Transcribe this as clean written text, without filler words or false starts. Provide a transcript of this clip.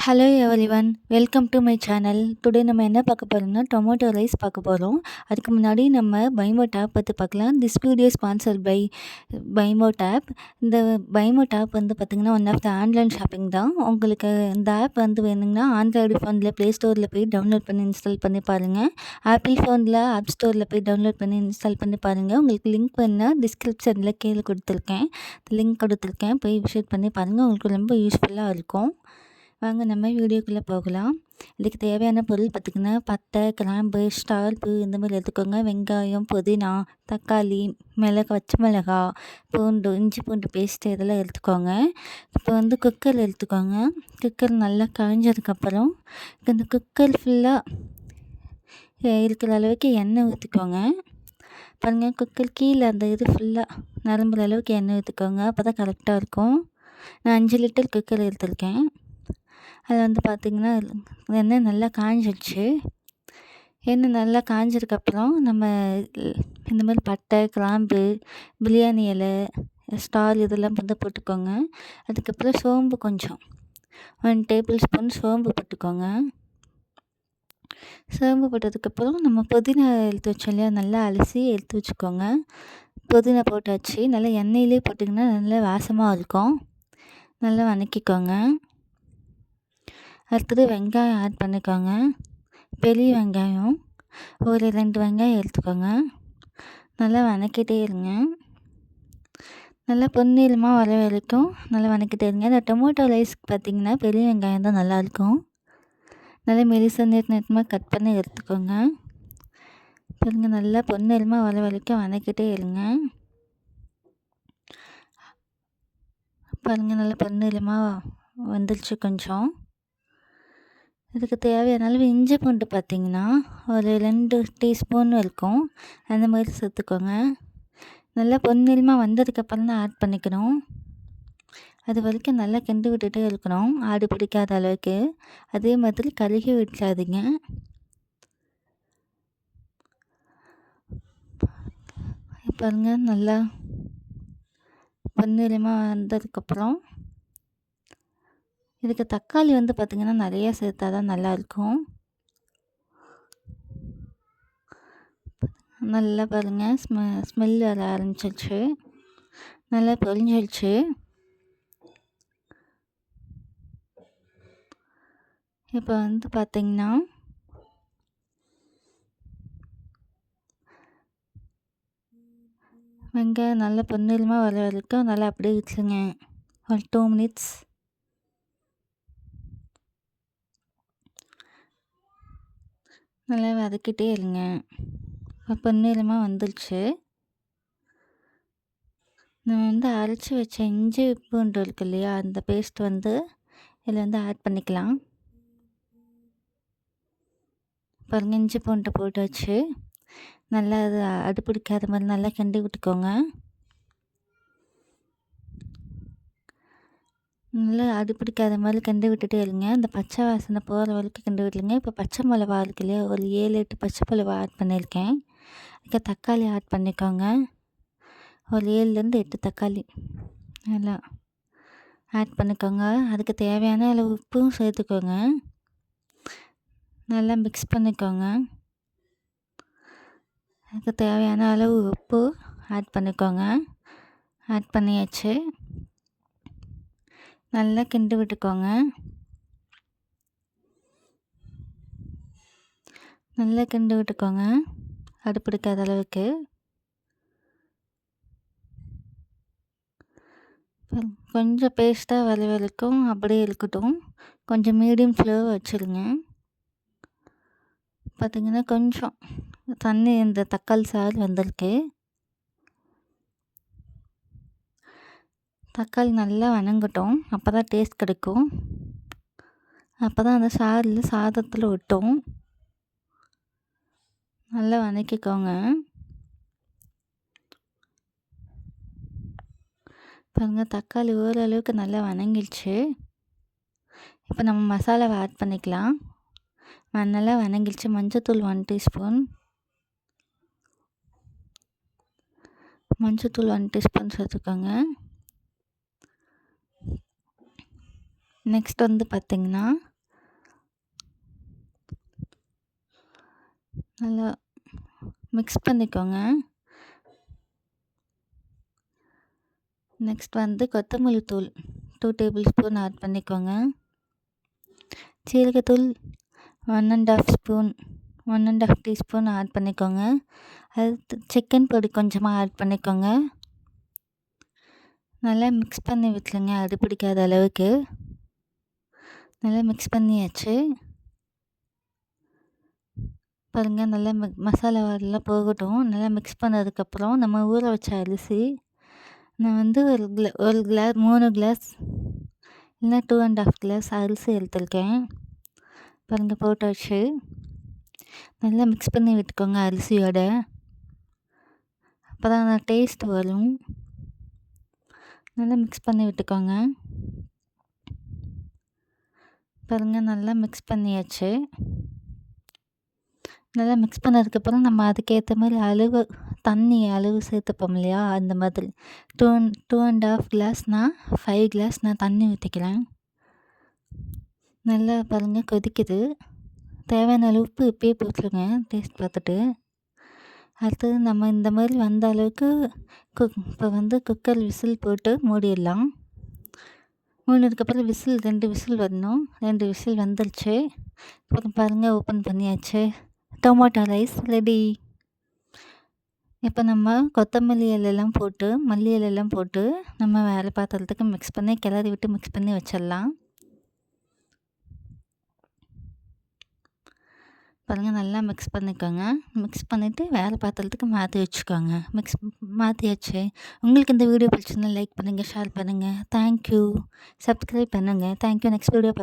Hello everyone, welcome to my channel. Today நம்ம என்ன பார்க்க போகிறோம்னா டொமேட்டோ ரைஸ் பார்க்க போகிறோம். அதுக்கு முன்னாடி நம்ம பைமோட் ஆப் பற்றி பார்க்கலாம். திஸ் வீடியோ ஸ்பான்சர்ட் பை பைமோட் ஆப். இந்த பைமோட் ஆப் பார்த்திங்கன்னா one of the online shopping தான். உங்களுக்கு இந்த ஆப் வேணுங்கன்னா ஆண்ட்ராய்டு ஃபோனில் ப்ளே ஸ்டோரில் போய் டவுன்லோட் பண்ணி இன்ஸ்டால் பண்ணி பாருங்கள். ஆப்பிள் ஃபோனில் ஆப் ஸ்டோரில் போய் டவுன்லோட் பண்ணி இன்ஸ்டால் பண்ணி பாருங்கள். உங்களுக்கு லிங்க் வேணுன்னா டிஸ்கிரிப்ஷனில் கீழே கொடுத்துருக்கேன், லிங்க் கொடுத்துருக்கேன், போய் விசிட் பண்ணி பாருங்கள். உங்களுக்கு ரொம்ப யூஸ்ஃபுல்லாக இருக்கும். வாங்க நம்ம வீடியோக்குள்ளே போகலாம். இதுக்கு தேவையான பொருள் பார்த்திங்கன்னா பட்டை, கிராம்பு, ஸ்டார் பூ இந்த மாதிரி எடுத்துக்கோங்க. வெங்காயம், புதினா, தக்காளி, பச்சை மிளகா, பூண்டு, இஞ்சி பூண்டு பேஸ்ட்டு இதெல்லாம் எடுத்துக்கோங்க. இப்போ குக்கர் எடுத்துக்கோங்க. குக்கர் நல்லா காய்ஞ்சதுக்கப்புறம் இந்த குக்கர் ஃபுல்லாக இருக்கிற அளவுக்கு எண்ணெய் ஊற்றிக்கோங்க. பாருங்கள், குக்கர் கீழே அந்த இது ஃபுல்லாக நிரம்புற அளவுக்கு எண்ணெய் ஊற்றிக்கோங்க. அப்போ தான் கரெக்டாக இருக்கும். நான் 5 லிட்டர் குக்கர் எடுத்திருக்கேன். அது பார்த்திங்கன்னா எண்ணெய் நல்லா காஞ்சிடுச்சு. எண்ணெய் நல்லா காஞ்சதுக்கப்புறம் நம்ம இந்த மாதிரி பட்டை, கிராம்பு, பிரியாணி இலை, ஸ்டார் இதெல்லாம் போட்டுக்கோங்க. அதுக்கப்புறம் சோம்பு கொஞ்சம் 1 டேபிள் ஸ்பூன் சோம்பு போட்டுக்கோங்க. சோம்பு போட்டதுக்கப்புறம் நம்ம புதினா எடுத்து வச்சோம் இல்லையா, நல்லா அலசி எடுத்து வச்சுக்கோங்க. புதினா போட்டாச்சு. நல்லா எண்ணெயிலே போட்டிங்கன்னா நல்லா வாசமாக இருக்கும். நல்லா வதக்கிக்கோங்க. அடுத்தது வெங்காயம் ஆட் பண்ணிக்கோங்க. பெரிய வெங்காயம் ஒரு 2 வெங்காயம் எடுத்துக்கோங்க. நல்லா வதக்கிட்டே இருங்க. நல்லா பொன்னிறமாக வர வரைக்கும் நல்லா வதக்கிட்டே இருங்க. இந்த டொமேட்டோ ரைஸ்க்கு பார்த்திங்கன்னா பெரிய வெங்காயம் தான் நல்லாயிருக்கும். நல்லா மெலிசாக நீட்டமாக கட் பண்ணி எடுத்துக்கோங்க. பாருங்க, நல்லா பொன்னிறமாக வர வரைக்கும் வதக்கிட்டே இருங்க. பாருங்கள், நல்லா பொன்னிறமாக வந்துருச்சு. கொஞ்சம் இதுக்கு தேவையான அளவு இஞ்சி பூண்டு பார்த்திங்கன்னா ஒரு 2 டீஸ்பூன் இருக்கும். அந்த மாதிரி சேர்த்துக்கோங்க. நல்லா பொன்னிறமாக வந்ததுக்கப்புறம் தான் ஆட் பண்ணிக்கணும். அது வரைக்கும் நல்லா கிண்டி விட்டுட்டே இருக்கணும், ஆடு பிடிக்காத அளவுக்கு. அதே மாதிரி கருகி விட்டுறாதீங்க. பாருங்கள், நல்லா பொன்னிறமாக வந்ததுக்கப்புறம் இதுக்கு தக்காளி பார்த்திங்கன்னா நிறையா சேர்த்தா தான் நல்லாயிருக்கும். நல்லா பாருங்கள், ஸ்மெல் வர ஆரம்பிச்சிருச்சு. நல்லா பொரிஞ்சிருச்சு. இப்போ பார்த்திங்கன்னா வெங்காயம் நல்லா பொன்னிறமாக வர வரைக்கும் நல்லா அப்படியே வச்சுருங்க. ஒரு 2 மினிட்ஸ். நல்லா வதக்கிட்டே இருங்க. பொன்னிறமாக வந்துருச்சு. நம்ம அரைச்சி வச்ச இஞ்சி பூண்டு இருக்கு இல்லையா, அந்த பேஸ்ட் இதில் ஆட் பண்ணிக்கலாம். பாருங்கள், இஞ்சி பூண்டை போட்டு வச்சு நல்லா அது அடிப்பிடிக்காத மாதிரி நல்லா கிண்டி விட்டுக்கோங்க. நல்லா அடிப்பிடிக்காத மாதிரி கிண்டி விட்டுட்டே இருங்க. அந்த பச்சை வாசனை போகிற வரைக்கும் கிண்டி விட்டுருங்க. இப்போ பச்சை மிளகா இருக்கு இல்லையா, ஒரு 7 8 பச்சை மிளகா ஆட் பண்ணியிருக்கேன். அதுக்கு தக்காளி ஆட் பண்ணிக்கோங்க. ஒரு 7லேருந்து 8 தக்காளி நல்லா ஆட் பண்ணிக்கோங்க. அதுக்கு தேவையான அளவு உப்பும் சேர்த்துக்கோங்க. நல்லா மிக்ஸ் பண்ணிக்கோங்க. அதுக்கு தேவையான அளவு உப்பு ஆட் பண்ணிக்கோங்க. ஆட் பண்ணியாச்சு. நல்லா கிண்டி விட்டுக்கோங்க. நல்லா கிண்டி விட்டுக்கோங்க, அடுப்பிடிக்காத அளவுக்கு. கொஞ்சம் பேஸ்ட்டாக வர வரைக்கும் அப்படியே இருக்கட்டும். கொஞ்சம் மீடியம் ஃப்ளோ வச்சுருங்க. பார்த்திங்கன்னா கொஞ்சம் தண்ணி இந்த தக்காளி சாறு வந்திருக்கு. தக்காளி நல்லா வதங்கட்டும், அப்போ தான் டேஸ்ட் கிடைக்கும். அப்போ தான் அந்த சாதத்தில் ஒட்டும். நல்லா வதக்கிக்கோங்க. பாருங்கள், தக்காளி ஓரளவுக்கு நல்லா வதங்கிடுச்சு. இப்போ நம்ம மசாலாவை ஆட் பண்ணிக்கலாம். நல்லா வதங்கிடுச்சு. மஞ்சள்தூள் 1 டீஸ்பூன், மஞ்சள்தூள் 1 டீஸ்பூன் சேர்த்துக்கோங்க. நெக்ஸ்ட் பார்த்திங்கன்னா நல்லா மிக்ஸ் பண்ணிக்கோங்க. நெக்ஸ்ட் வந்து கொத்தமல்லி தூள் 2 டேபிள் ஸ்பூன் ஆட் பண்ணிக்கோங்க. சீரகத்தூள் 1 1/2 ஸ்பூன் 1 1/2 டீஸ்பூன் ஆட் பண்ணிக்கோங்க. அடுத்து சிக்கன் பொடி கொஞ்சமாக ஆட் பண்ணிக்கோங்க. நல்லா மிக்ஸ் பண்ணி விட்டுருங்க, அடி பிடிக்காத அளவுக்கு. நல்லா மிக்ஸ் பண்ணியாச்சு. பாருங்கள், நல்லா மசாலாவெல்லாம் போகட்டும். நல்லா மிக்ஸ் பண்ணதுக்கப்புறம் நம்ம ஊற வச்ச அரிசி நான் வந்து ஒரு கிளாஸ் 3 கிளாஸ் இல்லைனா 2 1/2 கிளாஸ் அரிசி எடுத்துருக்கேன். பாருங்கள், போட்டாச்சு. நல்லா மிக்ஸ் பண்ணி விட்டுக்கோங்க அரிசியோட. அப்போ தான் டேஸ்ட் வரும். நல்லா மிக்ஸ் பண்ணி விட்டுக்கோங்க. பாருங்கள், நல்லா மிக்ஸ் பண்ணியாச்சு. நல்லா மிக்ஸ் பண்ணதுக்கப்புறம் நம்ம அதுக்கேற்ற மாதிரி அளவு சேர்த்துப்போம் இல்லையா, அந்த மாதிரி 2 1/2 கிளாஸ் நான் 5 கிளாஸ் நான் தண்ணி ஊற்றிக்கிறேன். நல்லா பாருங்கள் கொதிக்குது. தேவையான அளவு உப்பு இப்பயே போட்டுருங்க, டேஸ்ட் பார்த்துட்டு. அடுத்தது நம்ம இந்த மாதிரி வந்த அளவுக்கு இப்போ வந்து குக்கர் விசில் போட்டு மூடிடலாம். மூடினதுக்கப்புறம் 2 விசில் வரணும். 2 விசில் வந்துருச்சு. அப்புறம் பாருங்கள், ஓப்பன் பண்ணியாச்சு. Tomato rice ready. இப்போ நம்ம கொத்தமல்லி இலையெல்லாம் போட்டு மல்லி இலையெல்லாம் போட்டு நம்ம வேறு பாத்திரத்துக்கு மிக்ஸ் பண்ணி கிளறி விட்டு மிக்ஸ் பண்ணி வச்சிடலாம். பாருங்கள், நல்லா மிக்ஸ் பண்ணிக்கோங்க. மிக்ஸ் பண்ணிவிட்டு வேறு பாத்திரத்துக்கு மாற்றி வச்சுக்கோங்க. மாற்றியாச்சு. உங்களுக்கு இந்த வீடியோ பிடிச்சிருந்தா லைக் பண்ணுங்கள், ஷேர் பண்ணுங்கள். தேங்க்யூ. சப்ஸ்கிரைப் பண்ணுங்கள். தேங்க்யூ. Next video